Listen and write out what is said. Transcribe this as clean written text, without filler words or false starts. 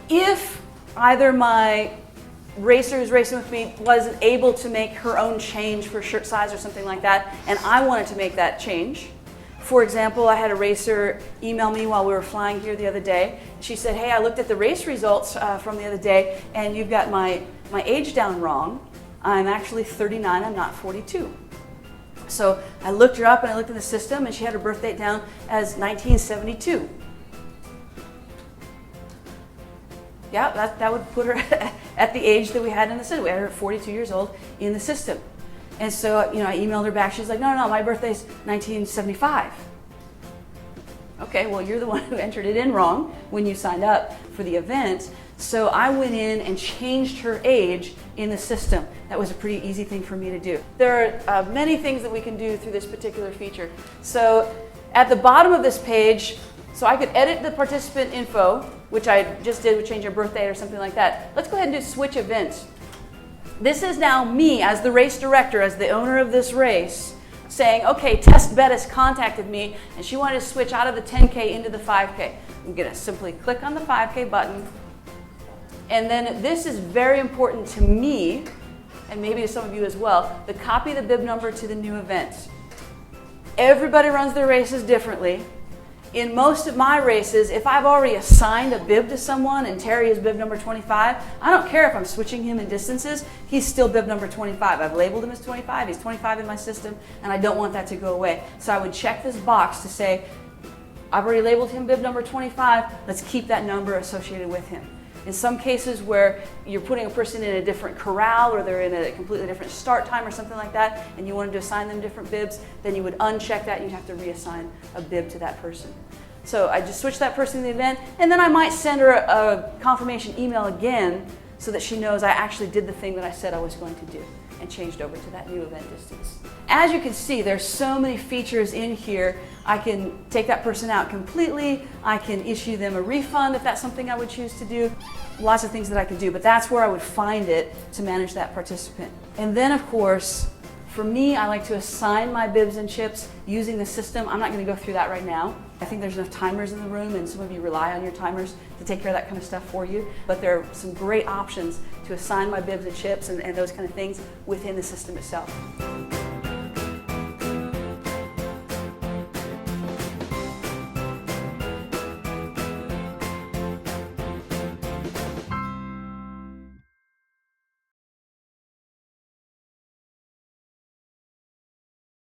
If either my racer who's racing with me wasn't able to make her own change for shirt size or something like that, and I wanted to make that change. For example, I had a racer email me while we were flying here the other day. She said, hey, I looked at the race results from the other day, and you've got my age down wrong. I'm actually 39, I'm not 42. So I looked her up and I looked in the system, and she had her birth date down as 1972. Yeah, that would put her at the age that we had in the system. We had her at 42 years old in the system. And so, I emailed her back. She's like, no, my birthday's 1975. Okay, well, you're the one who entered it in wrong when you signed up for the event. So I went in and changed her age in the system. That was a pretty easy thing for me to do. There are many things that we can do through this particular feature. So at the bottom of this page, so I could edit the participant info, which I just did with change your birthday or something like that. Let's go ahead and do switch events. This is now me as the race director, as the owner of this race, saying, okay, Test Bettis contacted me and she wanted to switch out of the 10K into the 5K. I'm going to simply click on the 5K button. And then this is very important to me, and maybe to some of you as well, to copy the bib number to the new event. Everybody runs their races differently. In most of my races, if I've already assigned a bib to someone and Terry is bib number 25, I don't care if I'm switching him in distances, he's still bib number 25. I've labeled him as 25, he's 25 in my system, and I don't want that to go away. So I would check this box to say, I've already labeled him bib number 25, let's keep that number associated with him. In some cases where you're putting a person in a different corral or they're in a completely different start time or something like that, and you wanted to assign them different bibs, then you would uncheck that and you'd have to reassign a bib to that person. So I just switched that person to the event, and then I might send her a confirmation email again so that she knows I actually did the thing that I said I was going to do and changed over to that new event distance. As you can see, there's so many features in here. I can take that person out completely. I can issue them a refund if that's something I would choose to do. Lots of things that I can do, but that's where I would find it to manage that participant. And then, of course, for me, I like to assign my bibs and chips using the system. I'm not going to go through that right now. I think there's enough timers in the room, and some of you rely on your timers to take care of that kind of stuff for you. But there are some great options to assign my bibs and chips and those kind of things within the system itself.